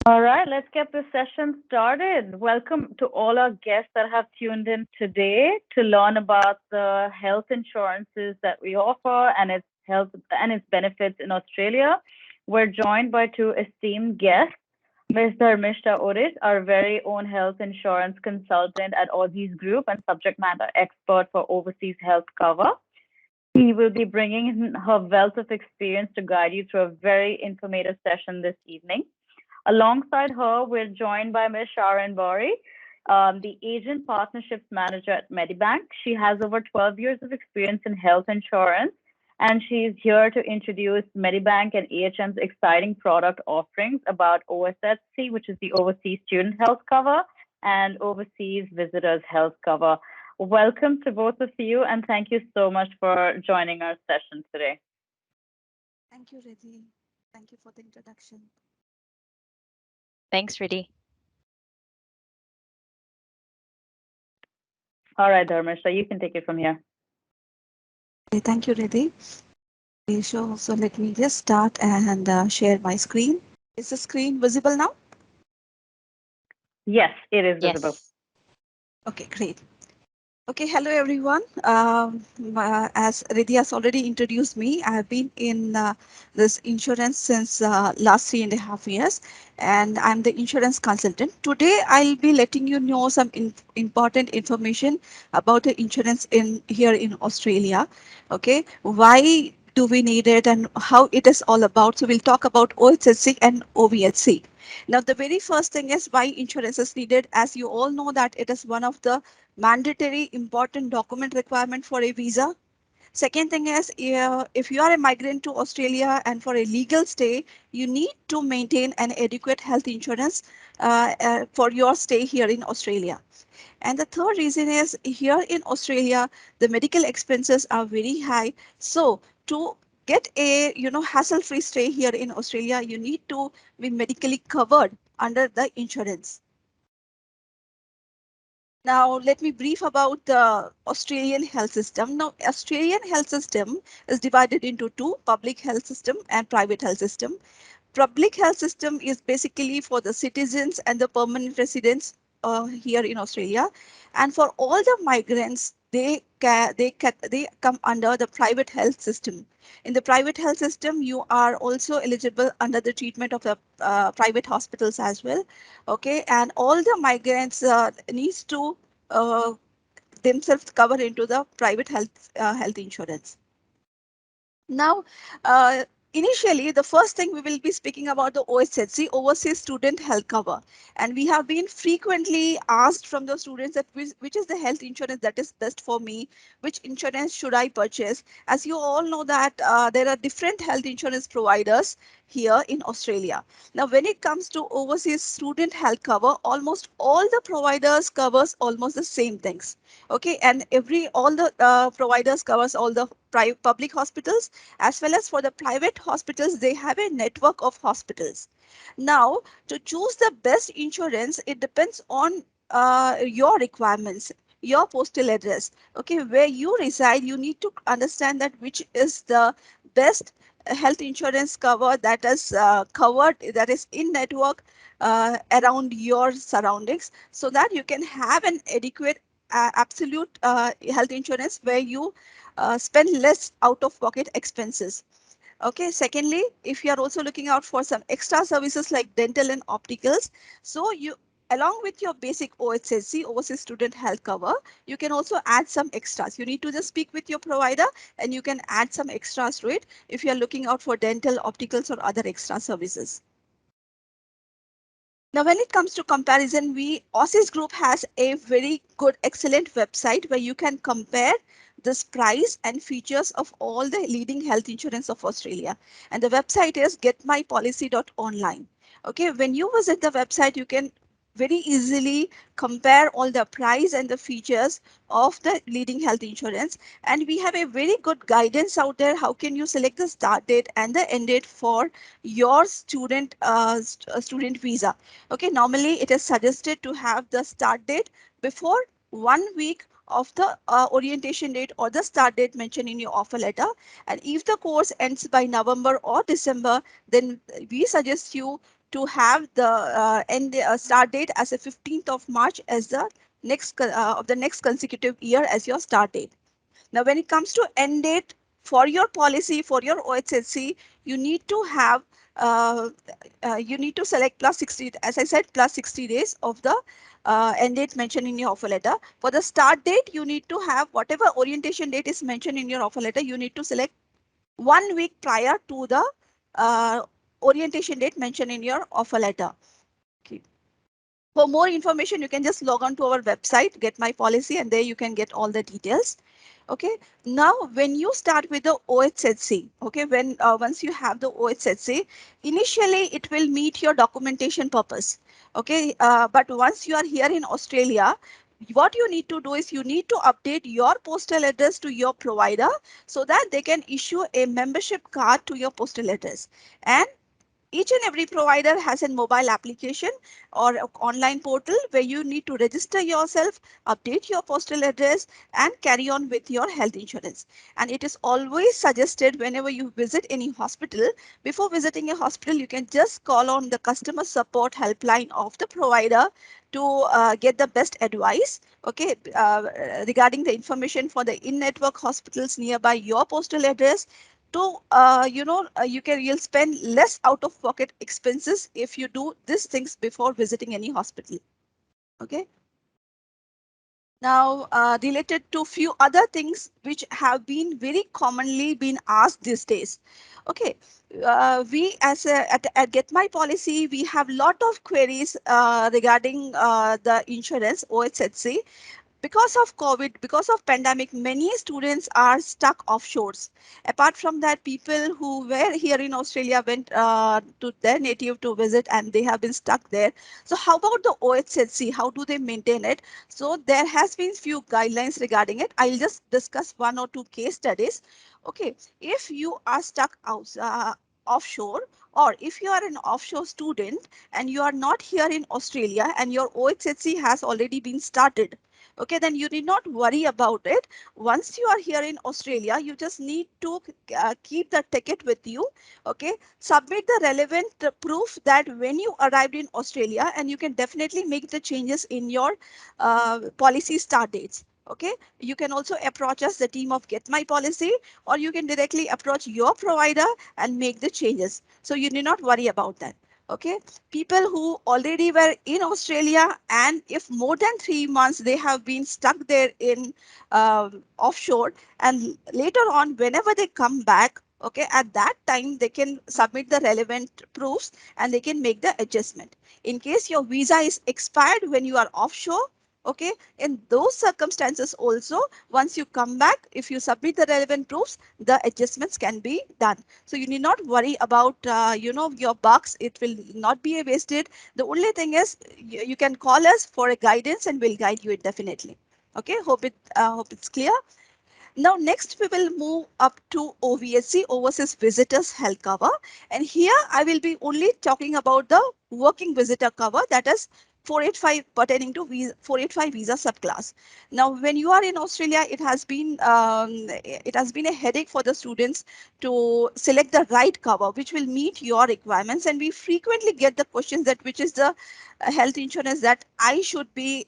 All right, let's get this session started. Welcome to all our guests that have tuned in today to learn about the health insurances that we offer and its benefits in Australia. We're joined by two esteemed guests, Ms. Dharmistha Odich, our very own health insurance consultant at Aussizz Group and subject matter expert for overseas health cover. He will be bringing in her wealth of experience to guide you through a very informative session this evening. Alongside her, we're joined by Ms. Charmaine Bowry, the Agent Partnerships Manager at Medibank. She has over 12 years of experience in health insurance, and she's here to introduce Medibank and AHM's exciting product offerings about OSHC, which is the Overseas Student Health Cover, and Overseas Visitors Health Cover. Welcome to both of you, and thank you so much for joining our session today. Thank you, Riddhi. Thank you for the introduction. Thanks, Riddhi. All right, Dharmistha, you can take it from here. Thank you, Riddhi. So let me just start and share my screen. Is the screen visible now? Yes, it is visible. Yes. Okay, great. Okay, hello everyone. As Riddhi has already introduced me, I have been in this insurance since last 3.5 years, and I'm the insurance consultant. Today, I'll be letting you know some important information about the insurance here in Australia. Okay, why do we need it and how it is all about? So we'll talk about OHSC and OVHC. Now, the very first thing is why insurance is needed. As you all know that it is one of the mandatory important document requirement for a visa. Second thing is, if you are a migrant to Australia and for a legal stay, you need to maintain an adequate health insurance for your stay here in Australia. And the third reason is, here in Australia, the medical expenses are very high. So to get a hassle-free stay here in Australia, you need to be medically covered under the insurance. Now, let me brief about the Australian health system. Now, Australian health system is divided into two: public health system and private health system. Public health system is basically for the citizens and the permanent residents here in Australia, and for all the migrants, they come under the private health system. In the private health system, you are also eligible under the treatment of the private hospitals as well. Okay, and all the migrants needs to themselves cover into the private health insurance. Now, initially, the first thing we will be speaking about the OSHC, Overseas Student Health Cover. And we have been frequently asked from the students that which is the health insurance that is best for me, which insurance should I purchase? As you all know that there are different health insurance providers here in Australia. Now, when it comes to Overseas Student Health Cover, almost all the providers covers almost the same things. Okay, and all the providers covers all the public hospitals, as well as for the private hospitals, they have a network of hospitals. Now, to choose the best insurance, it depends on your requirements, your postal address. Okay, where you reside, you need to understand that which is the best health insurance cover that is covered, that is in network around your surroundings, so that you can have an adequate absolute health insurance where you spend less out of pocket expenses. Okay, secondly, if you are also looking out for some extra services like dental and opticals, so you, along with your basic OHSC, Overseas Student Health Cover, you can also add some extras. You need to just speak with your provider and you can add some extras to it if you are looking out for dental, opticals or other extra services. Now, when it comes to comparison, Aussizz Group has a very good, excellent website where you can compare this price and features of all the leading health insurance of Australia. And the website is getmypolicy.online. Okay, when you visit the website, you can very easily compare all the price and the features of the leading health insurance. And we have a very good guidance out there. How can you select the start date and the end date for your student visa? Okay, normally it is suggested to have the start date before 1 week of the orientation date or the start date mentioned in your offer letter. And if the course ends by November or December, then we suggest you to have the start date as a 15th of March as the next consecutive year as your start date. Now, when it comes to end date for your policy, for your OHSC, you need to have, you need to select plus 60, as I said, plus 60 days of the end date mentioned in your offer letter. For the start date, you need to have whatever orientation date is mentioned in your offer letter, you need to select 1 week prior to the orientation date mentioned in your offer letter. Okay. For more information, you can just log on to our website, Get My Policy, and there you can get all the details. Okay, now when you start with the OHSC, okay, when once you have the OHSC, initially it will meet your documentation purpose. Okay, but once you are here in Australia, what you need to do is you need to update your postal address to your provider so that they can issue a membership card to your postal address. And each and every provider has a mobile application or online portal where you need to register yourself, update your postal address, and carry on with your health insurance. And it is always suggested whenever you visit any hospital, before visiting a hospital, you can just call on the customer support helpline of the provider to get the best advice, okay, regarding the information for the in-network hospitals nearby your postal address, to you'll spend less out of pocket expenses if you do these things before visiting any hospital. Okay, now related to few other things which have been very commonly been asked these days. Okay, we at Get My Policy, we have lot of queries regarding the insurance OHSC. Because of COVID, because of pandemic, many students are stuck offshores. Apart from that, people who were here in Australia went to their native to visit and they have been stuck there. So how about the OHSC? How do they maintain it? So there has been few guidelines regarding it. I'll just discuss one or two case studies. Okay, if you are stuck out, offshore, or if you are an offshore student and you are not here in Australia and your OHSC has already been started, okay, then you need not worry about it. Once you are here in Australia, you just need to keep the ticket with you. Okay, submit the relevant proof that when you arrived in Australia, and you can definitely make the changes in your policy start dates. Okay, you can also approach us, the team of Get My Policy, or you can directly approach your provider and make the changes. So you need not worry about that. Okay, people who already were in Australia, and if more than 3 months they have been stuck there in offshore, and later on whenever they come back, okay, at that time they can submit the relevant proofs and they can make the adjustment. In case your visa is expired when you are offshore, okay, in those circumstances also, once you come back, if you submit the relevant proofs, the adjustments can be done. So you need not worry about your bucks. It will not be a wasted. The only thing is you can call us for a guidance and we'll guide you definitely. Okay, hope it's clear. Now, next we will move up to OVSC, Overseas Visitors Health Cover. And here I will be only talking about the working visitor cover, that is 485 pertaining to 485 visa subclass. Now, when you are in Australia, it has been a headache for the students to select the right cover, which will meet your requirements. And we frequently get the questions that which is the health insurance that I should be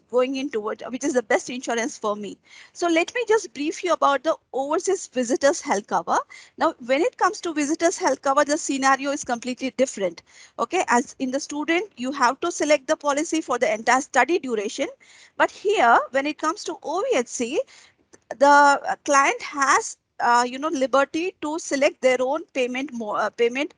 going into it, which is the best insurance for me. So let me just brief you about the overseas visitors health cover. Now, when it comes to visitors health cover, the scenario is completely different. Okay, as in the student, you have to select the policy for the entire study duration. But here, when it comes to OVHC, the client has liberty to select their own payment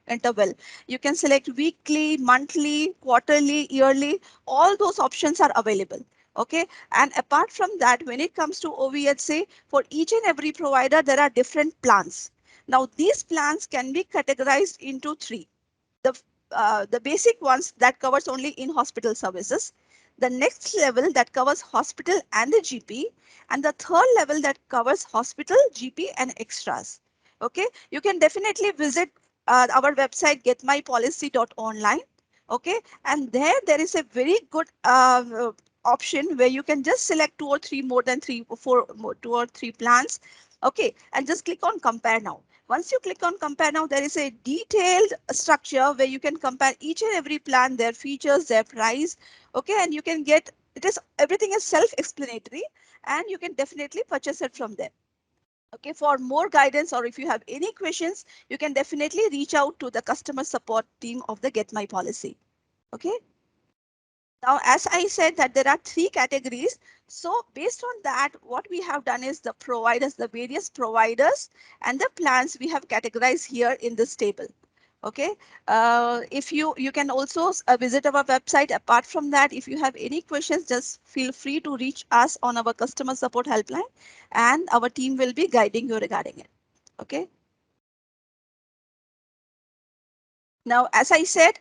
interval. You can select weekly, monthly, quarterly, yearly. All those options are available. Okay, and apart from that, when it comes to OVHC, for each and every provider, there are different plans. Now, these plans can be categorized into three. The basic ones that covers only in-hospital services, the next level that covers hospital and the GP, and the third level that covers hospital, GP, and extras. Okay, you can definitely visit our website getmypolicy.online. Okay, and there is a very good option where you can just select two or three more than three or four more, two or three plans. Okay, and just click on compare now. Once you click on compare now, there is a detailed structure where you can compare each and every plan, their features, their price. Okay, and you can get everything is self-explanatory, and you can definitely purchase it from there. Okay, for more guidance or if you have any questions, you can definitely reach out to the customer support team of the Get My Policy. Okay. Now, as I said that there are three categories. So based on that, what we have done is the providers, the various providers and the plans we have categorized here in this table. Okay, if you can also visit our website. Apart from that, if you have any questions, just feel free to reach us on our customer support helpline, and our team will be guiding you regarding it. Okay. Now, as I said,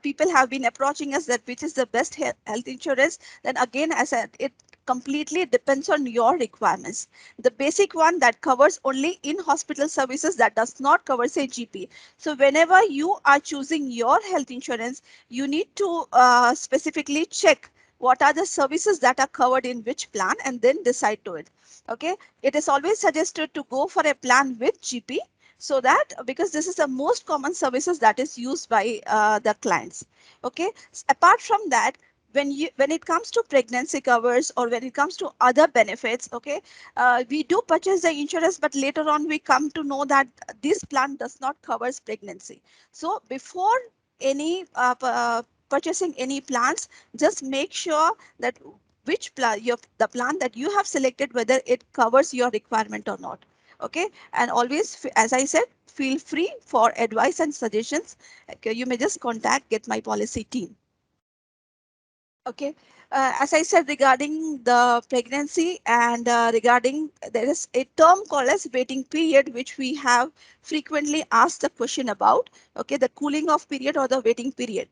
people have been approaching us that which is the best health insurance. Then again, as I said, it completely depends on your requirements. The basic one that covers only in-hospital services, that does not cover, say, GP. So whenever you are choosing your health insurance, you need to specifically check what are the services that are covered in which plan and then decide to it. Okay, it is always suggested to go for a plan with GP, so that because this is the most common services that is used by the clients. Okay, apart from that, when it comes to pregnancy covers or when it comes to other benefits, okay, we do purchase the insurance, but later on we come to know that this plan does not covers pregnancy. So before any purchasing any plans, just make sure that which plan the plan that you have selected, whether it covers your requirement or not. Okay, and always, as I said, feel free for advice and suggestions. Okay, you may just contact Get My Policy team. Okay, as I said regarding the pregnancy and regarding, there is a term called as waiting period, which we have frequently asked the question about. Okay, the cooling off period or the waiting period.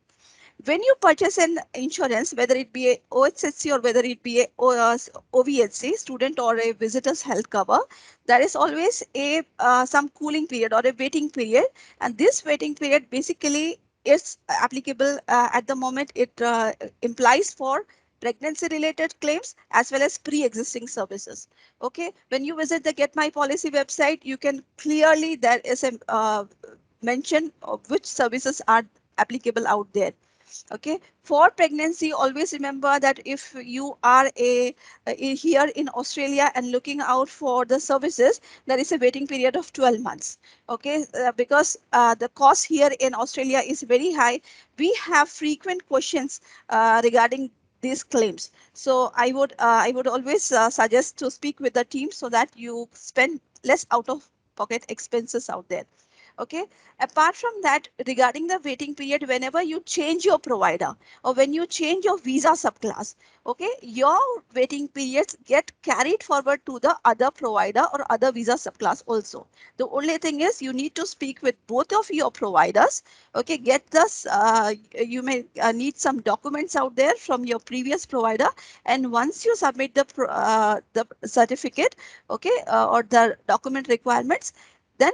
When you purchase an insurance, whether it be a OHC or whether it be a OVHC, student or a visitor's health cover, there is always a some cooling period or a waiting period, and this waiting period basically is applicable at the moment. It implies for pregnancy related claims as well as pre-existing services. Okay, when you visit the Get My Policy website, you can clearly, there is a mention of which services are applicable out there. Okay, for pregnancy, always remember that if you are here in Australia and looking out for the services, there is a waiting period of 12 months. Okay, because the cost here in Australia is very high, we have frequent questions regarding these claims. So I would always suggest to speak with the team so that you spend less out of pocket expenses out there. Okay, apart from that, regarding the waiting period, whenever you change your provider or when you change your visa subclass, okay, your waiting periods get carried forward to the other provider or other visa subclass also. The only thing is you need to speak with both of your providers. Okay, get this, you may need some documents out there from your previous provider, and once you submit the certificate, okay, or the document requirements, then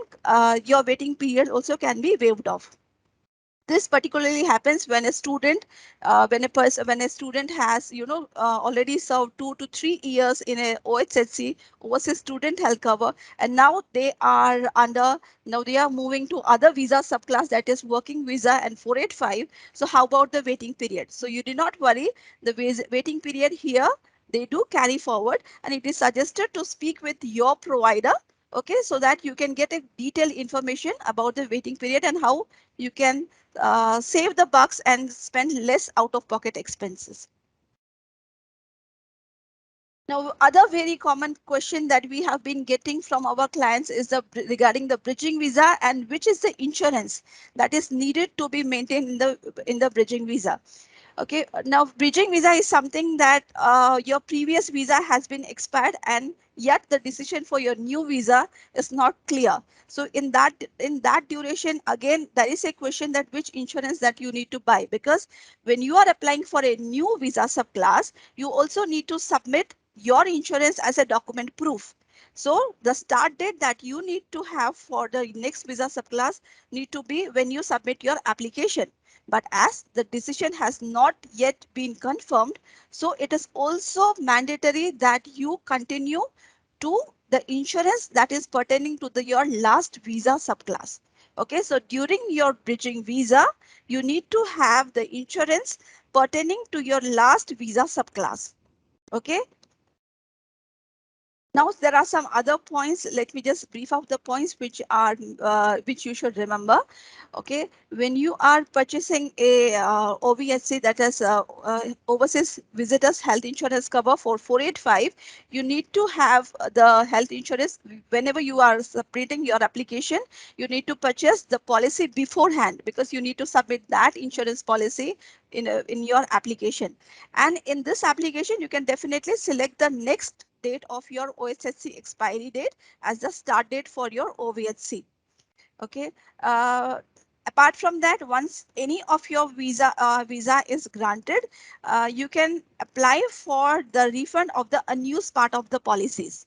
your waiting period also can be waived off. This particularly happens when a student, when a student has, already served 2 to 3 years in a OHSC, overseas student health cover, and now they are moving to other visa subclass, that is working visa and 485. So how about the waiting period? So you do not worry, the waiting period here, they do carry forward, and it is suggested to speak with your provider. Okay, so that you can get a detailed information about the waiting period and how you can save the bucks and spend less out of pocket expenses. Now, other very common question that we have been getting from our clients is regarding the bridging visa and which is the insurance that is needed to be maintained in the bridging visa. Okay, now bridging visa is something that your previous visa has been expired and yet the decision for your new visa is not clear. So in that duration, again, there is a question that which insurance that you need to buy, because when you are applying for a new visa subclass, you also need to submit your insurance as a document proof. So the start date that you need to have for the next visa subclass need to be when you submit your application. But as the decision has not yet been confirmed, so it is also mandatory that you continue to the insurance that is pertaining to your last visa subclass. Okay, so during your bridging visa, you need to have the insurance pertaining to your last visa subclass. Okay. Now there are some other points. Let me just brief out the points which you should remember. Okay, when you are purchasing a OVHC, that is Overseas Visitors Health Insurance Cover for 485, you need to have the health insurance. Whenever you are submitting your application, you need to purchase the policy beforehand, because you need to submit that insurance policy in your application. And in this application, you can definitely select the next date of your OSHC expiry date as the start date for your OVHC. Okay. Apart from that, once any of your visa is granted, you can apply for the refund of the unused part of the policies.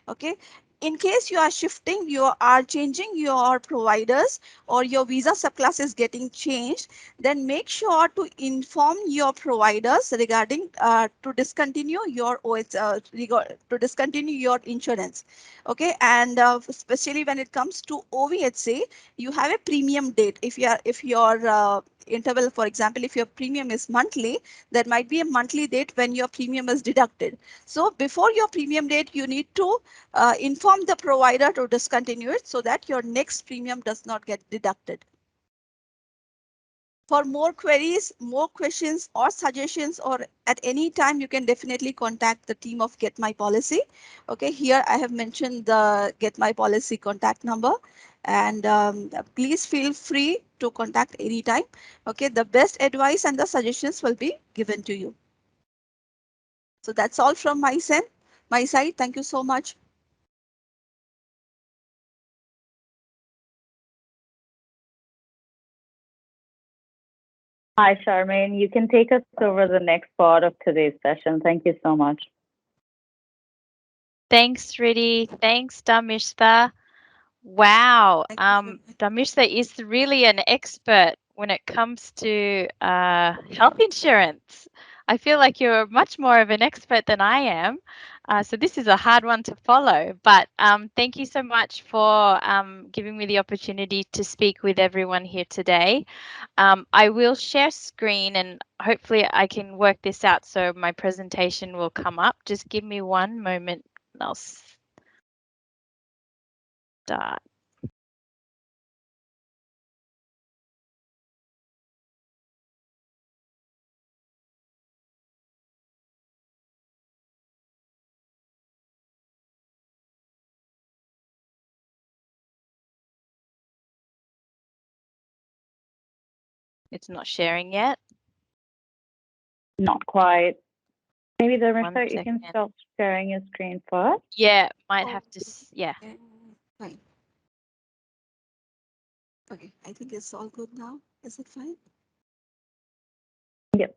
Okay. In case you are shifting, you are changing your providers, or your visa subclass is getting changed, then make sure to inform your providers regarding to discontinue your to discontinue your insurance. Okay, and especially when it comes to OVHC, you have a premium date. If your interval, for example, if your premium is monthly, there might be a monthly date when your premium is deducted. So before your premium date, you need to inform the provider to discontinue it, so that your next premium does not get deducted. For more queries, more questions, or suggestions, or at any time, you can definitely contact the team of Get My Policy. Okay, here I have mentioned the Get My Policy contact number, and please feel free to contact anytime. Okay, the best advice and the suggestions will be given to you. So that's all from my side. Thank you so much. Hi, Charmaine. You can take us over the next part of today's session. Thank you so much. Thanks, Riddhi. Thanks, Dharmistha. Wow. Dharmistha is really an expert when it comes to health insurance. I feel like you're much more of an expert than I am. So this is a hard one to follow. But thank you so much for giving me the opportunity to speak with everyone here today. I will share screen, and hopefully I can work this out so my presentation will come up. Just give me one moment and I'll start. It's not sharing yet. Not quite. Maybe One you can second. stop sharing your screen first. Yeah, might have to. Yeah. Fine. Okay, I think it's all good now. Is it fine? Yep.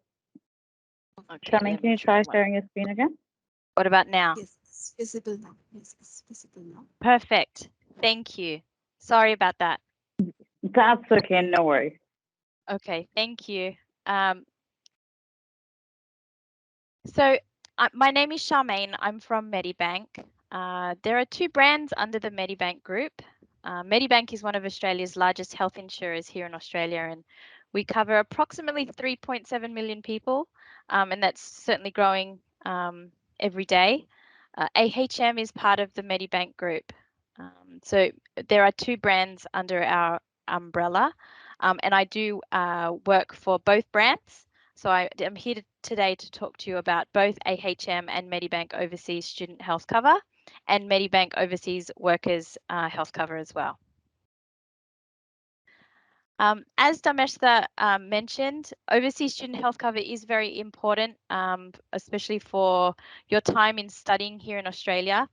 Okay. Charmaine, can you try sharing your screen again? What about now? Yes, it's visible now. Yes, it's visible now. Perfect. Thank you. Sorry about that. That's okay. No worries. Okay. Thank you. So my name is Charmaine. I'm from Medibank. There are two brands under the Medibank group. Medibank is one of Australia's largest health insurers here in Australia, and we cover approximately 3.7 million people, and that's certainly growing every day. AHM is part of the Medibank group. So there are two brands under our umbrella, and I do work for both brands. So I'm here today to talk to you about both AHM and Medibank Overseas Student Health Cover and Medibank Overseas Workers Health Cover as well. As Dharmistha mentioned, overseas student health cover is very important, especially for your time in studying here in Australia.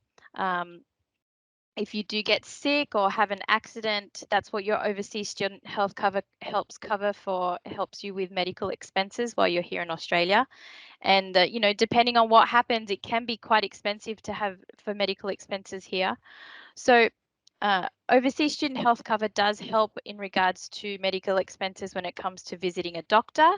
If you do get sick or have an accident, that's what your overseas student health cover helps you with medical expenses while you're here in Australia. And you know, depending on what happens, it can be quite expensive to have for medical expenses here. So overseas student health cover does help in regards to medical expenses when it comes to visiting a doctor.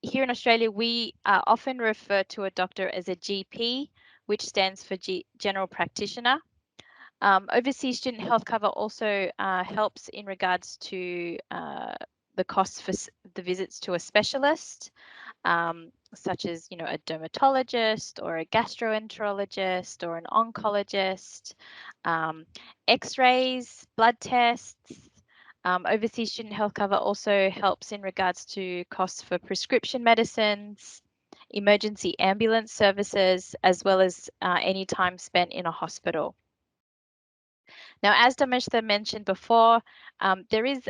Here in Australia, we often refer to a doctor as a GP which stands for General Practitioner. Overseas student health cover also helps in regards to the costs for the visits to a specialist, such as, a dermatologist or a gastroenterologist or an oncologist, x-rays, blood tests. Overseas student health cover also helps in regards to costs for prescription medicines, emergency ambulance services, as well as any time spent in a hospital. Now, as Dharmistha mentioned before, there is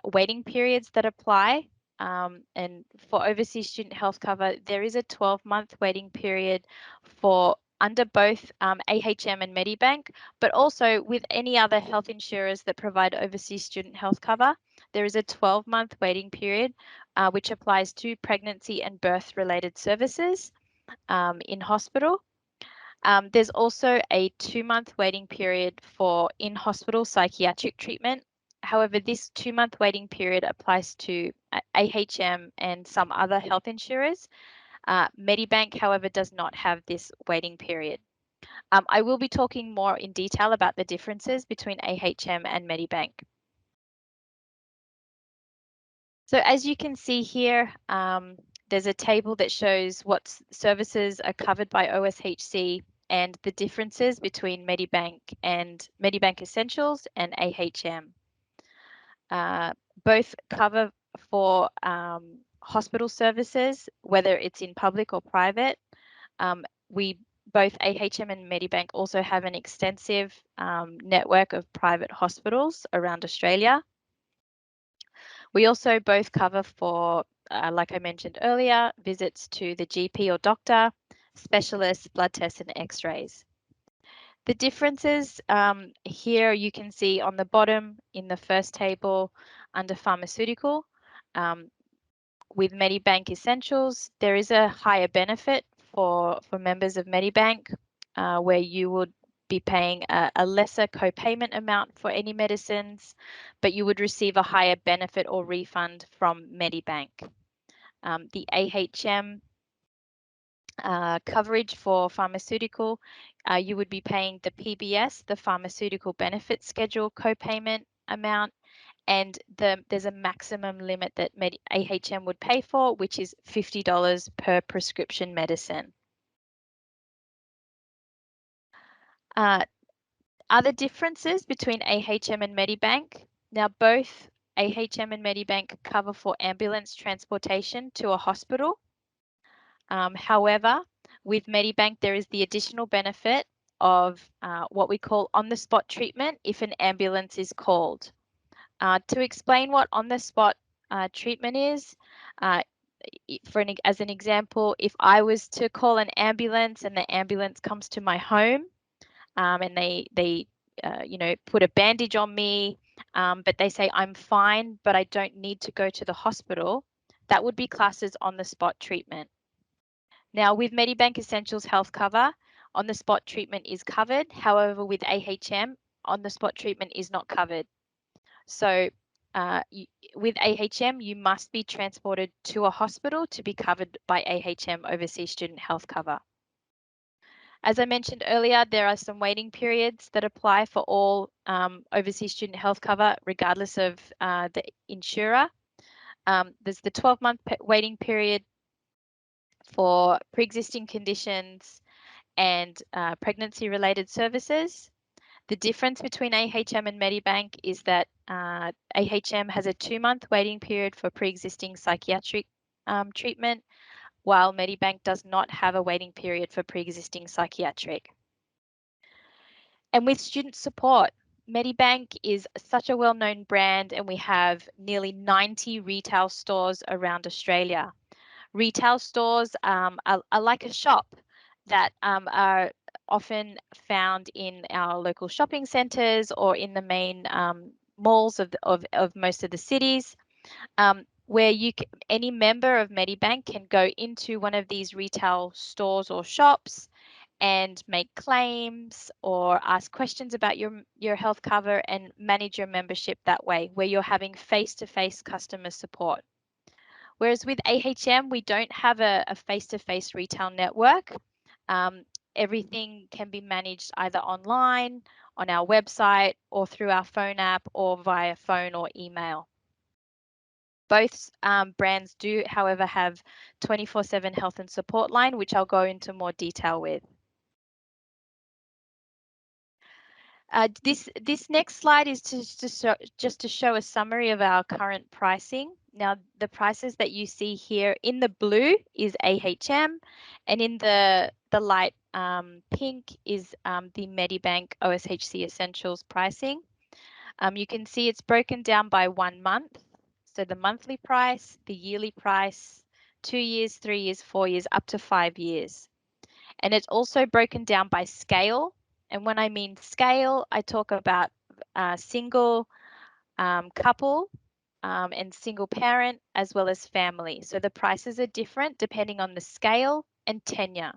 waiting periods that apply. And for overseas student health cover, there is a 12-month waiting period for under both AHM and Medibank, but also with any other health insurers that provide overseas student health cover. There is a 12-month waiting period, which applies to pregnancy and birth-related services in hospital. There's also a 2-month waiting period for in-hospital psychiatric treatment. However, this 2-month waiting period applies to AHM and some other health insurers. Medibank, however, does not have this waiting period. I will be talking more in detail about the differences between AHM and Medibank. So as you can see here, there's a table that shows what services are covered by OSHC and the differences between Medibank and Medibank Essentials and AHM. Both cover for hospital services, whether it's in public or private. Both AHM and Medibank also have an extensive network of private hospitals around Australia. We also both cover for, like I mentioned earlier, visits to the GP or doctor, specialists, blood tests, and x-rays. The differences here you can see on the bottom in the first table under pharmaceutical. With Medibank Essentials, there is a higher benefit for members of Medibank, where you would be paying a lesser co-payment amount for any medicines, but you would receive a higher benefit or refund from Medibank. The AHM coverage for pharmaceutical, you would be paying the PBS, the Pharmaceutical Benefit Schedule co-payment amount, and there's a maximum limit that AHM would pay for, which is $50 per prescription medicine. Other differences between AHM and Medibank. Now, both AHM and Medibank cover for ambulance transportation to a hospital. However, with Medibank, there is the additional benefit of what we call on-the-spot treatment if an ambulance is called. To explain what on-the-spot treatment is, as an example, if I was to call an ambulance and the ambulance comes to my home, and they put a bandage on me, but they say I'm fine, but I don't need to go to the hospital, that would be classed as on-the-spot treatment. Now, with Medibank Essentials health cover, on-the-spot treatment is covered. However, with AHM, on-the-spot treatment is not covered. So with AHM, you must be transported to a hospital to be covered by AHM Overseas Student Health Cover. As I mentioned earlier, there are some waiting periods that apply for all overseas student health cover, regardless of the insurer. There's the 12-month waiting period for pre-existing conditions and pregnancy-related services. The difference between AHM and Medibank is that AHM has a 2-month waiting period for pre-existing psychiatric treatment, while Medibank does not have a waiting period for pre-existing psychiatric. And with student support, Medibank is such a well-known brand, and we have nearly 90 retail stores around Australia. Retail stores are like a shop that are often found in our local shopping centres or in the main malls of most of the cities, where any member of Medibank can go into one of these retail stores or shops and make claims or ask questions about your health cover and manage your membership that way, where you're having face-to-face customer support. Whereas with AHM, we don't have a face-to-face retail network. everything can be managed either online, on our website, or through our phone app, or via phone or email. Both brands do, however, have 24/7 health and support line, which I'll go into more detail with. This next slide is just to show a summary of our current pricing. Now, the prices that you see here in the blue is AHM, and in the light pink is the Medibank OSHC Essentials pricing. You can see it's broken down by 1 month. So the monthly price, the yearly price, 2 years, 3 years, 4 years, up to 5 years. And it's also broken down by scale. And when I mean scale, I talk about single, couple, and single parent, as well as family. So the prices are different depending on the scale and tenure.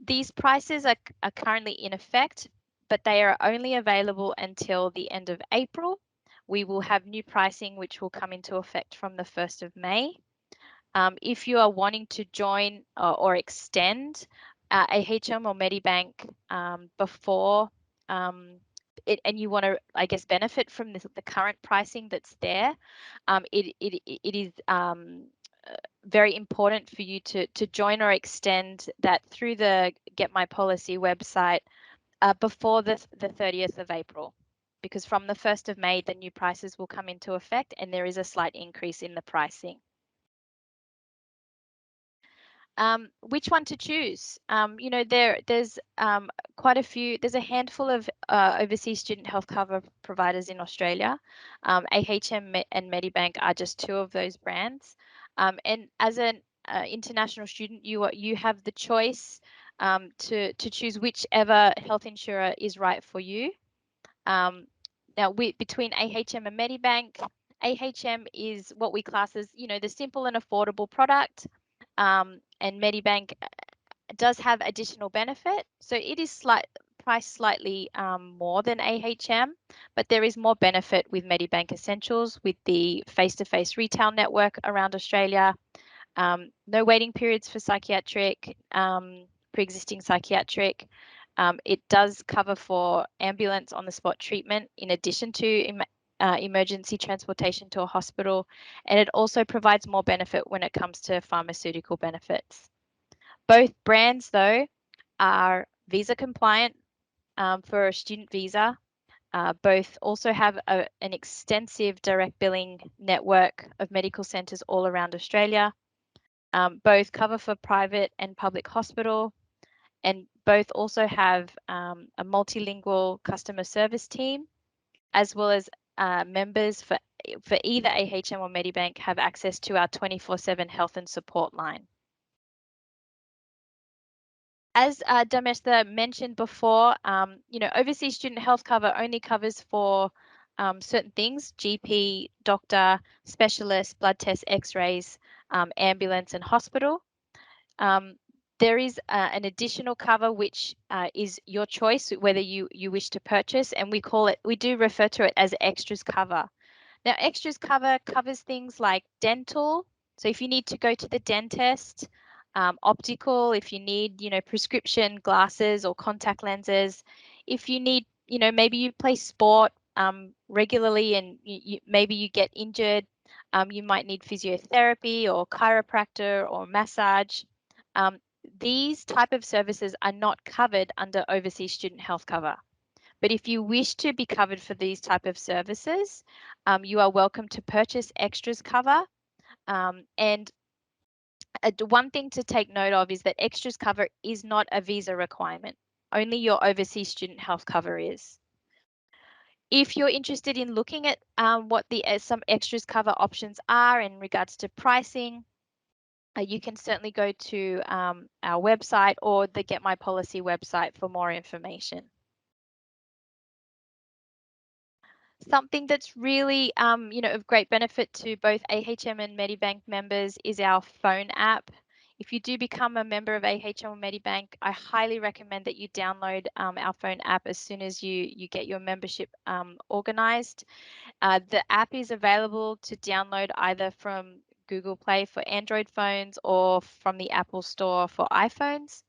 These prices are currently in effect, but they are only available until the end of April. We will have new pricing which will come into effect from the 1st of May. If you are wanting to join or extend AHM or Medibank before it, and you want to, I guess, benefit from the current pricing that's there, it is very important for you to join or extend that through the Get My Policy website before the 30th of April, because from the 1st of May, the new prices will come into effect and there is a slight increase in the pricing. Which one to choose? You know, there's quite a few. There's a handful of overseas student health cover providers in Australia. AHM and Medibank are just two of those brands. And as an international student, you have the choice to choose whichever health insurer is right for you. Now, between AHM and Medibank, AHM is what we class as, you know, the simple and affordable product. And Medibank does have additional benefit. So it is priced slightly more than AHM, but there is more benefit with Medibank Essentials with the face-to-face retail network around Australia. No waiting periods for psychiatric, pre-existing psychiatric. It does cover for ambulance on the spot treatment in addition to emergency transportation to a hospital, and it also provides more benefit when it comes to pharmaceutical benefits. Both brands, though, are visa compliant for a student visa. Both also have an extensive direct billing network of medical centres all around Australia. Both cover for private and public hospital, and both also have a multilingual customer service team, as well as members for either AHM or Medibank have access to our 24/7 health and support line. As Dharmistha mentioned before, you know, overseas student health cover only covers for certain things: GP, doctor, specialist, blood tests, X-rays, ambulance, and hospital. There is an additional cover which is your choice whether you wish to purchase, and we do refer to it as extras cover. Now, extras cover covers things like dental. So if you need to go to the dentist, optical, if you need, you know, prescription glasses or contact lenses, if you need, you know, maybe you play sport regularly and maybe you get injured, you might need physiotherapy or chiropractor or massage. These type of services are not covered under overseas student health cover. But if you wish to be covered for these type of services, you are welcome to purchase extras cover. And one thing to take note of is that extras cover is not a visa requirement. Only your overseas student health cover is. If you're interested in looking at what some extras cover options are in regards to pricing, you can certainly go to our website or the Get My Policy website for more information. Something that's really, you know, of great benefit to both AHM and Medibank members is our phone app. If you do become a member of AHM or Medibank, I highly recommend that you download our phone app as soon as you get your membership organized. The app is available to download either from Google Play for Android phones or from the Apple Store for iPhones.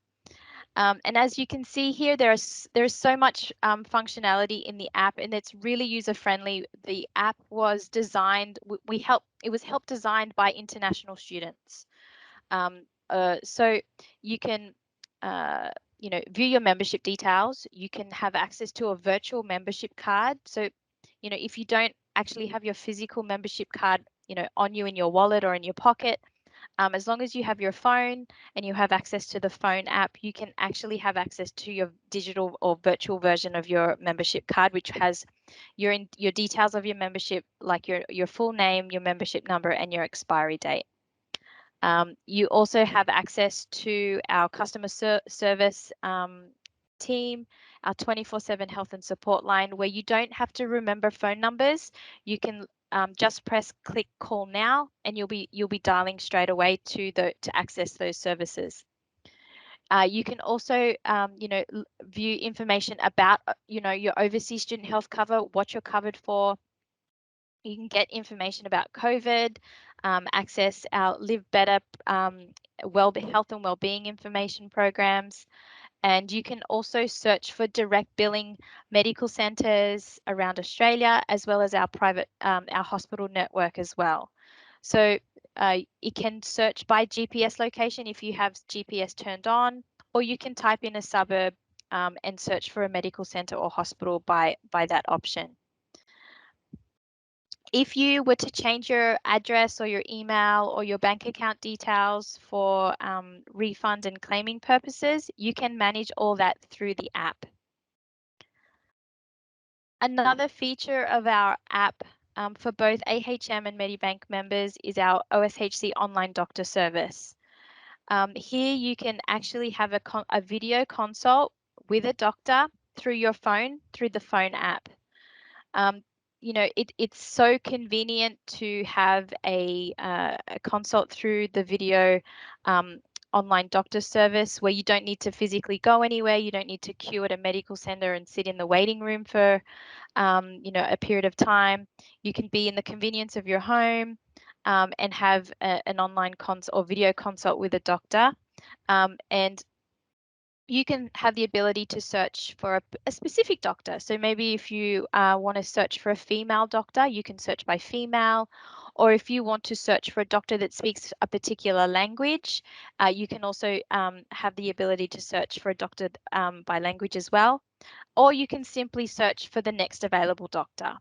And as you can see here, there's so much functionality in the app, and it's really user friendly. The app was designed. It was helped designed by international students. So you can, view your membership details. You can have access to a virtual membership card. So, if you don't actually have your physical membership card, on you in your wallet or in your pocket, as long as you have your phone and you have access to the phone app, you can actually have access to your digital or virtual version of your membership card, which has your details of your membership, like your full name, your membership number, and your expiry date. You also have access to our customer service team, our 24/7 health and support line, where you don't have to remember phone numbers. You can just click call now, and you'll be dialing straight away to access those services. You can also, view information about, your overseas student health cover, what you're covered for. You can get information about COVID, access our Live Better health and wellbeing information programs, and you can also search for direct billing medical centres around Australia, as well as our private our hospital network as well. So you can search by GPS location if you have GPS turned on, or you can type in a suburb and search for a medical centre or hospital by that option. If you were to change your address or your email or your bank account details for refund and claiming purposes, you can manage all that through the app. Another feature of our app for both AHM and Medibank members is our OSHC online doctor service. Here you can actually have a video consult with a doctor through your phone, through the phone app. It's so convenient to have a consult through the video online doctor service, where you don't need to physically go anywhere. You don't need to queue at a medical center and sit in the waiting room for a period of time. You can be in the convenience of your home and have an online consult or video consult with a doctor, and you can have the ability to search for a specific doctor. So maybe if you want to search for a female doctor, you can search by female. Or if you want to search for a doctor that speaks a particular language, you can also have the ability to search for a doctor by language as well. Or you can simply search for the next available doctor.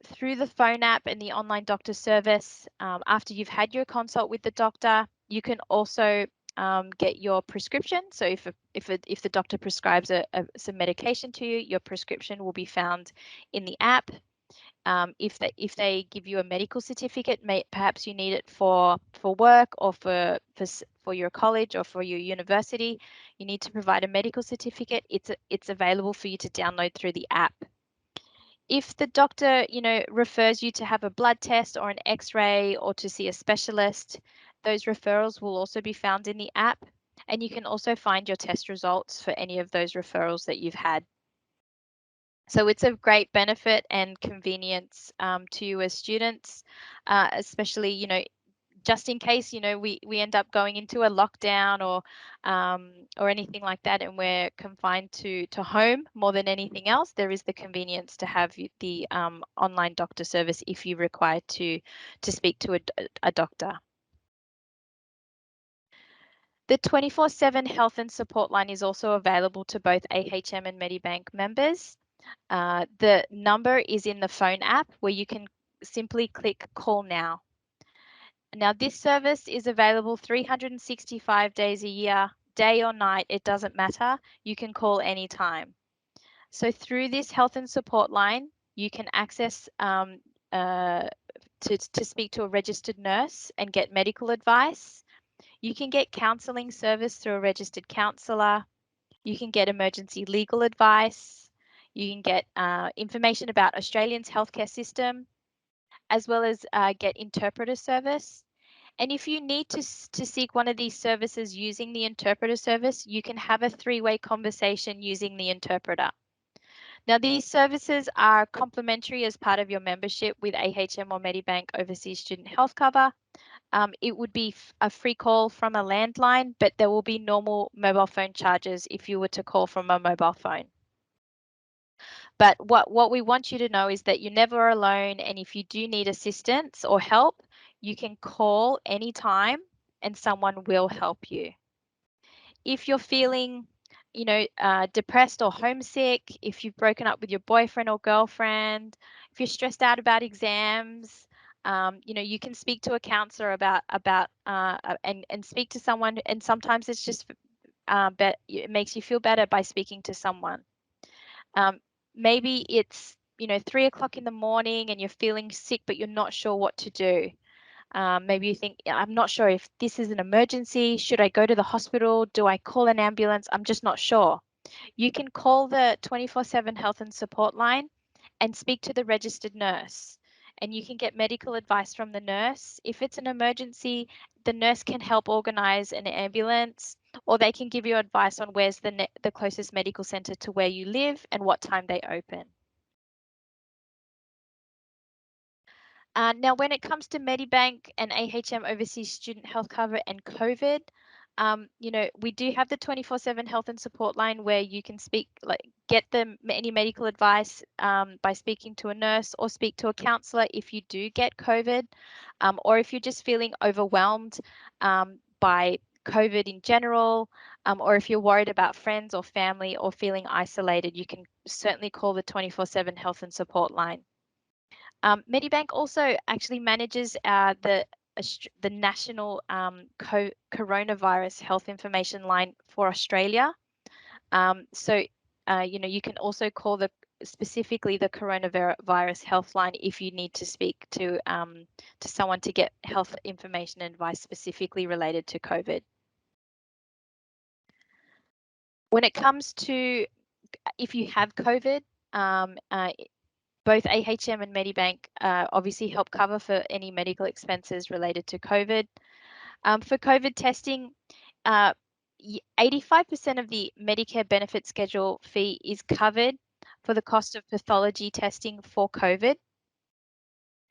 Through the phone app and the online doctor service, after you've had your consult with the doctor, you can also get your prescription. So if the doctor prescribes some medication to you, your prescription will be found in the app. If they give you a medical certificate, perhaps you need it for work or for your college or for your university, you need to provide a medical certificate. It's available for you to download through the app. If the doctor, refers you to have a blood test or an X-ray or to see a specialist, those referrals will also be found in the app, and you can also find your test results for any of those referrals that you've had. So it's a great benefit and convenience to you as students, especially, just in case, we end up going into a lockdown or anything like that, and we're confined to home more than anything else. There is the convenience to have the online doctor service if you require to speak to a doctor. The 24/7 health and support line is also available to both AHM and Medibank members. The number is in the phone app, where you can simply click call now. Now, this service is available 365 days a year, day or night, it doesn't matter. You can call anytime. So through this health and support line, you can access to speak to a registered nurse and get medical advice. You can get counselling service through a registered counsellor. You can get emergency legal advice. You can get information about Australia's healthcare system, as well as get interpreter service. And if you need to seek one of these services using the interpreter service, you can have a three-way conversation using the interpreter. Now, these services are complimentary as part of your membership with AHM or Medibank Overseas Student Health Cover. it would be a free call from a landline, but there will be normal mobile phone charges if you were to call from a mobile phone. But what we want you to know is that you're never alone, and if you do need assistance or help, you can call anytime and someone will help you. If you're feeling, depressed or homesick, if you've broken up with your boyfriend or girlfriend, if you're stressed out about exams, you can speak to a counselor about and speak to someone. And sometimes it's just it makes you feel better by speaking to someone. Maybe it's 3 o'clock in the morning and you're feeling sick, but you're not sure what to do. Maybe you think, I'm not sure if this is an emergency. Should I go to the hospital? Do I call an ambulance? I'm just not sure. You can call the 24/7 health and support line and speak to the registered nurse. And you can get medical advice from the nurse. If it's an emergency, the nurse can help organize an ambulance, or they can give you advice on where's the closest medical center to where you live and what time they open. Now, when it comes to Medibank and AHM Overseas Student Health Cover and COVID, we do have the 24/7 health and support line where you can get any medical advice by speaking to a nurse or speak to a counselor if you do get COVID, or if you're just feeling overwhelmed by COVID in general, or if you're worried about friends or family or feeling isolated, you can certainly call the 24/7 health and support line. Medibank also actually manages the national coronavirus health information line for Australia. You can also call specifically the coronavirus health line if you need to speak to someone to get health information and advice specifically related to COVID. When it comes to if you have COVID, both AHM and Medibank obviously help cover for any medical expenses related to COVID. For COVID testing, 85% of the Medicare benefit schedule fee is covered for the cost of pathology testing for COVID.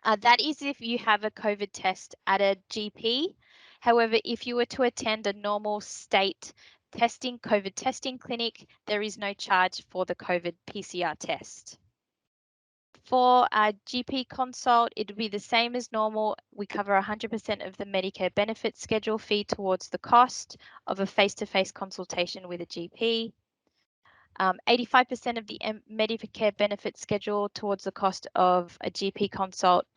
That is if you have a COVID test at a GP. However, if you were to attend a normal state COVID testing clinic, there is no charge for the COVID PCR test. For a GP consult, it would be the same as normal. We cover 100% of the Medicare benefit schedule fee towards the cost of a face-to-face consultation with a GP. 85% of the Medicare benefit schedule towards the cost of a GP consult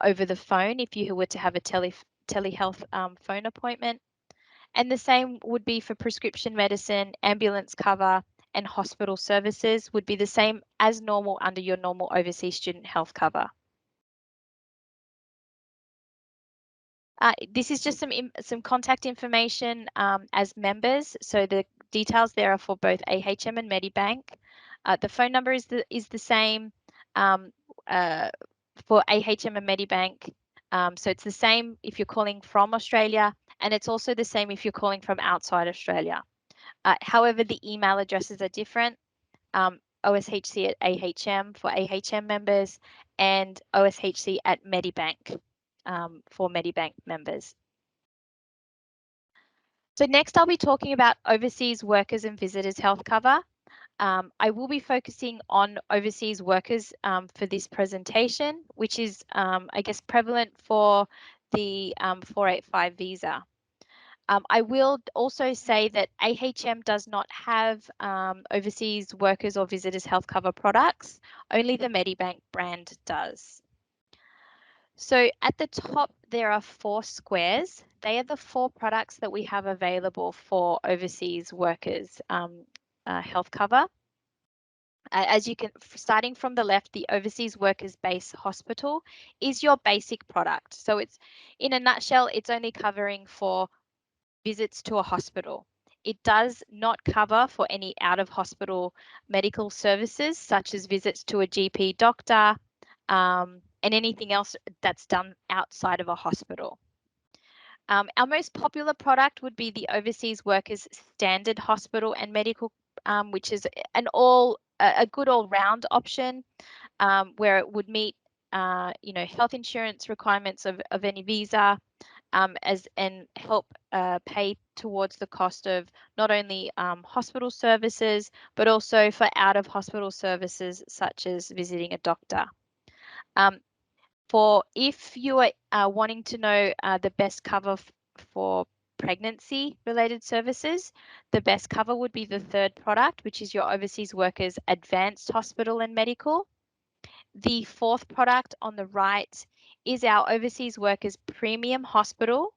over the phone if you were to have a telehealth phone appointment. And the same would be for prescription medicine, ambulance cover, and hospital services would be the same as normal under your normal overseas student health cover. This is just some contact information as members. So the details there are for both AHM and Medibank. The phone number is the same for AHM and Medibank. So it's the same if you're calling from Australia, and it's also the same if you're calling from outside Australia. However, the email addresses are different. OSHC at AHM for AHM members and OSHC at Medibank for Medibank members. So next I'll be talking about overseas workers and visitors health cover. I will be focusing on overseas workers for this presentation, which is, I guess, prevalent for the 485 visa. I will also say that AHM does not have overseas workers or visitors health cover products. Only the Medibank brand does. So at the top, there are 4 squares. They are the 4 products that we have available for overseas workers health cover. As you can, starting from the left, the Overseas Workers Base Hospital is your basic product. So it's, in a nutshell, it's only covering for visits to a hospital. It does not cover for any out-of-hospital medical services, such as visits to a GP doctor and anything else that's done outside of a hospital. Our most popular product would be the Overseas Workers Standard Hospital and Medical, which is a good all-round option where it would meet health insurance requirements of any visa, and help pay towards the cost of not only hospital services, but also for out-of-hospital services such as visiting a doctor. For if you are wanting to know the best cover for pregnancy-related services, the best cover would be the third product, which is your Overseas Workers Advanced Hospital and Medical. The fourth product on the right is our Overseas Workers Premium Hospital,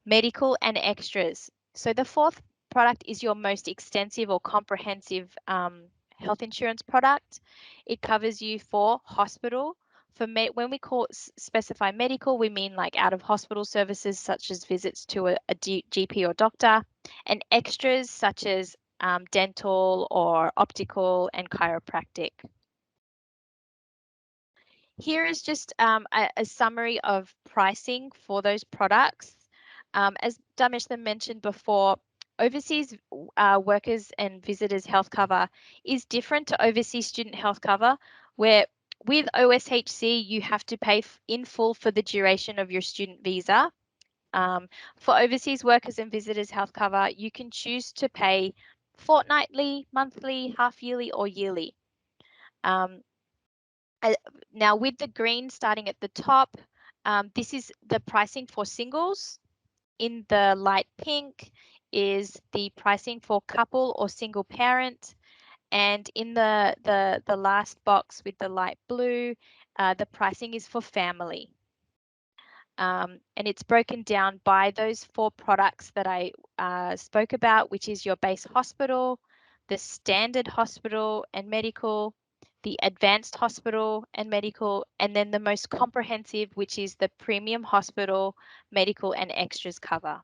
Medical and Extras. So the fourth product is your most extensive or comprehensive health insurance product. It covers you for hospital. When we specify medical, we mean like out of hospital services such as visits to a GP or doctor, and extras such as dental or optical and chiropractic. Here is just a summary of pricing for those products. As Dharmistha mentioned before, overseas workers and visitors health cover is different to overseas student health cover, where with OSHC, you have to pay in full for the duration of your student visa. For overseas workers and visitors health cover, you can choose to pay fortnightly, monthly, half yearly, or yearly. Now with the green starting at the top, this is the pricing for singles. In the light pink is the pricing for couple or single parent. And in the last box with the light blue, the pricing is for family. And it's broken down by those four products that I spoke about, which is your base hospital, the standard hospital and medical, the advanced hospital and medical, and then the most comprehensive, which is the premium hospital, medical and extras cover.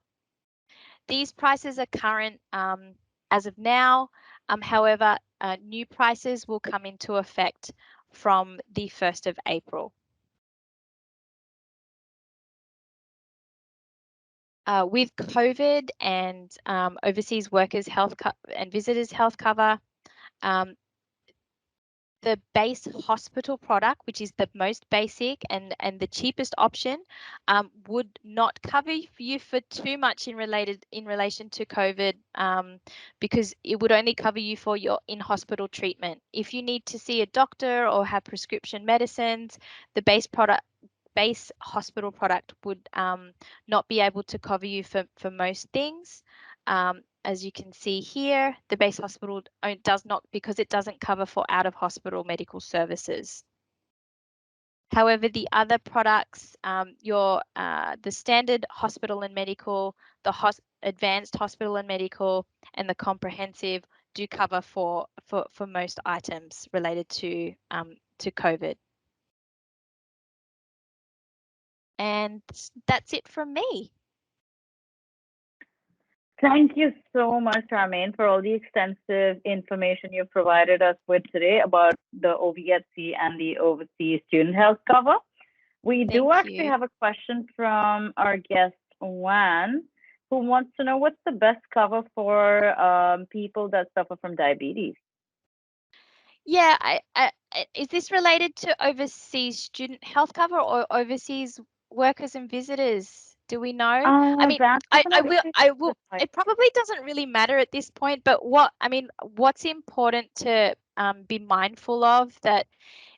These prices are current as of now. However, new prices will come into effect from the 1st of April. With COVID and overseas workers health and visitors health cover, the base hospital product, which is the most basic and the cheapest option, would not cover you for too much in relation to COVID, because it would only cover you for your in-hospital treatment. If you need to see a doctor or have prescription medicines, the base hospital product would not be able to cover you for most things. As you can see here, the base hospital does not, because it doesn't cover for out-of-hospital medical services. However, the other products, the standard hospital and medical, the advanced hospital and medical, and the comprehensive do cover for most items related to COVID. And that's it from me. Thank you so much, Charmaine, for all the extensive information you've provided us with today about the OVHC and the overseas student health cover. We do actually have a question from our guest, Juan, who wants to know what's the best cover for people that suffer from diabetes? Yeah, is this related to overseas student health cover or overseas workers and visitors? Do we know? I mean, I will. It probably doesn't really matter at this point, but what's important to be mindful of that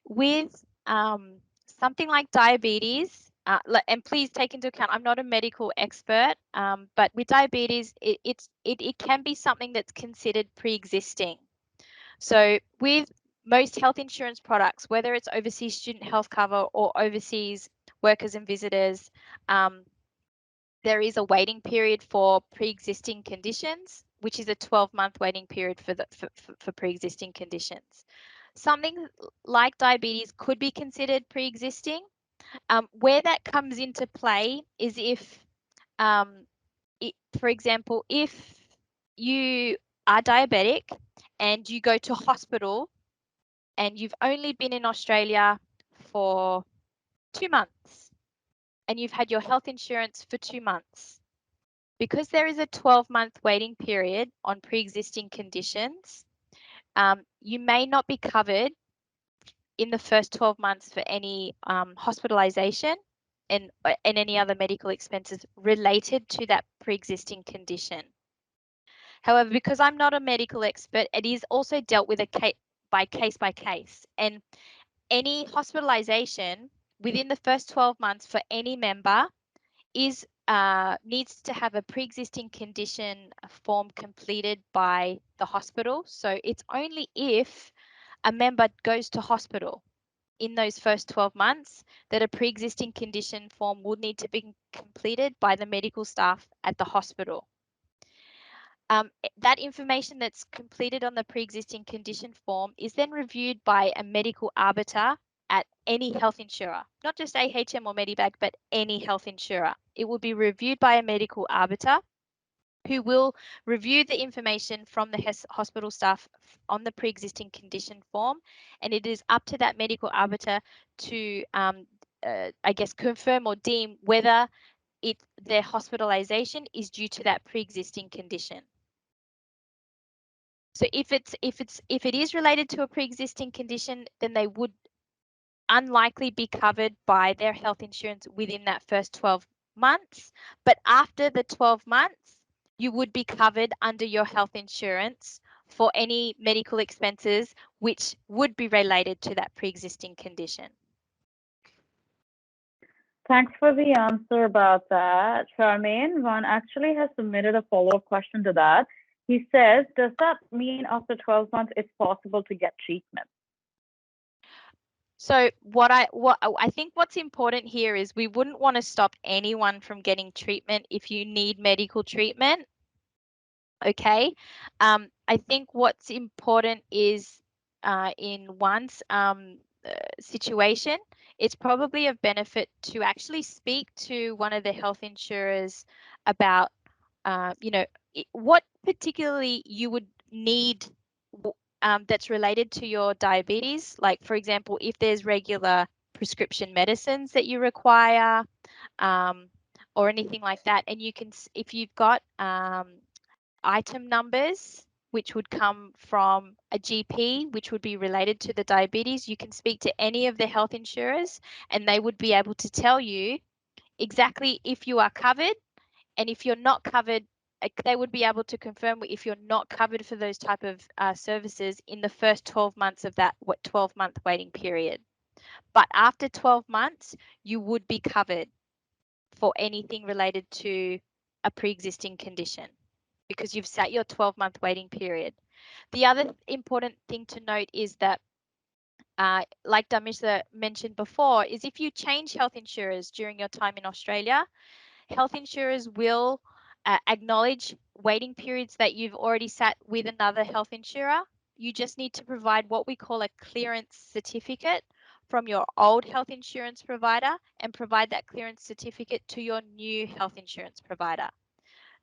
with something like diabetes, and please take into account, I'm not a medical expert, but with diabetes, it can be something that's considered pre-existing. So with most health insurance products, whether it's overseas student health cover or overseas workers and visitors, there is a waiting period for pre-existing conditions, which is a 12-month waiting period for pre-existing conditions. Something like diabetes could be considered pre-existing. Where that comes into play is if, for example, if you are diabetic and you go to hospital and you've only been in Australia for 2 months and you've had your health insurance for 2 months, because there is a 12-month waiting period on pre-existing conditions, you may not be covered in the first 12 months for any hospitalization and any other medical expenses related to that pre-existing condition. However, because I'm not a medical expert, it is also dealt with by case, and any hospitalization within the first 12 months for any member is needs to have a pre-existing condition form completed by the hospital. So it's only if a member goes to hospital in those first 12 months that a pre-existing condition form will need to be completed by the medical staff at the hospital. That information that's completed on the pre-existing condition form is then reviewed by a medical arbiter at any health insurer, not just AHM or Medibank, but any health insurer. It will be reviewed by a medical arbiter who will review the information from the hospital staff on the pre-existing condition form, and it is up to that medical arbiter to, I guess, confirm or deem whether their hospitalization is due to that pre-existing condition. So if it is related to a pre-existing condition, then they would unlikely be covered by their health insurance within that first 12 months. But after the 12 months, you would be covered under your health insurance for any medical expenses which would be related to that pre-existing condition. Thanks for the answer about that. Charmaine, Ron actually has submitted a follow-up question to that. He says, does that mean after 12 months it's possible to get treatment? So what I think what's important here is we wouldn't want to stop anyone from getting treatment if you need medical treatment. Okay. I think what's important is in one's situation, it's probably of benefit to actually speak to one of the health insurers about, you know, what particularly you would need that's related to your diabetes. Like, for example, if there's regular prescription medicines that you require or anything like that. And you can, if you've got item numbers, which would come from a GP, which would be related to the diabetes, you can speak to any of the health insurers and they would be able to tell you exactly if you are covered, and if you're not covered, they would be able to confirm if you're not covered for those type of services in the first 12 months of that 12-month waiting period. But after 12 months, you would be covered for anything related to a pre-existing condition, because you've set your 12-month waiting period. The other important thing to note is that, like Dharmistha mentioned before, is if you change health insurers during your time in Australia, health insurers will acknowledge waiting periods that you've already sat with another health insurer. You just need to provide what we call a clearance certificate from your old health insurance provider and provide that clearance certificate to your new health insurance provider.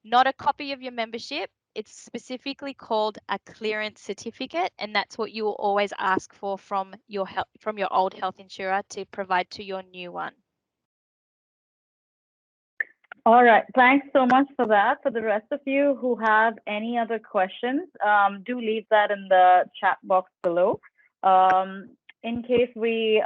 Not a copy of your membership. It's specifically called a clearance certificate, and that's what you will always ask for from your old health insurer to provide to your new one. All right, thanks so much for that. For the rest of you who have any other questions, do leave that in the chat box below. In case we,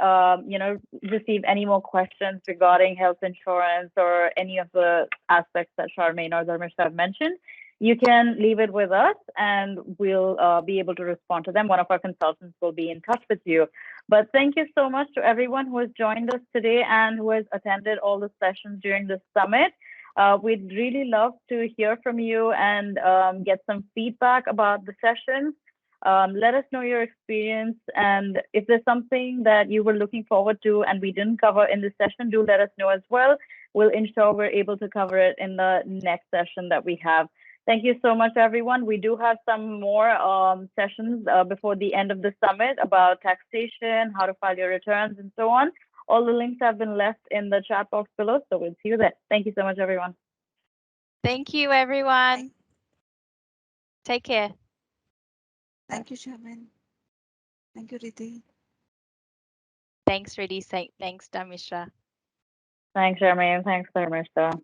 receive any more questions regarding health insurance or any of the aspects that Charmaine or Dharmistha have mentioned, you can leave it with us and we'll be able to respond to them. One of our consultants will be in touch with you. But thank you so much to everyone who has joined us today and who has attended all the sessions during this summit. We'd really love to hear from you and get some feedback about the sessions. Let us know your experience, and if there's something that you were looking forward to and we didn't cover in this session, do let us know as well. We'll ensure we're able to cover it in the next session that we have. Thank you so much, everyone. We do have some more sessions before the end of the summit about taxation, how to file your returns, and so on. All the links have been left in the chat box below, so we'll see you there. Thank you so much, everyone. Thank you, everyone. Take care. Thank you, Charmaine. Thank you, Riddhi. Thanks, Riddhi. Thanks, Dharmistha. Thanks, Charmaine. Thanks, Dharmistha.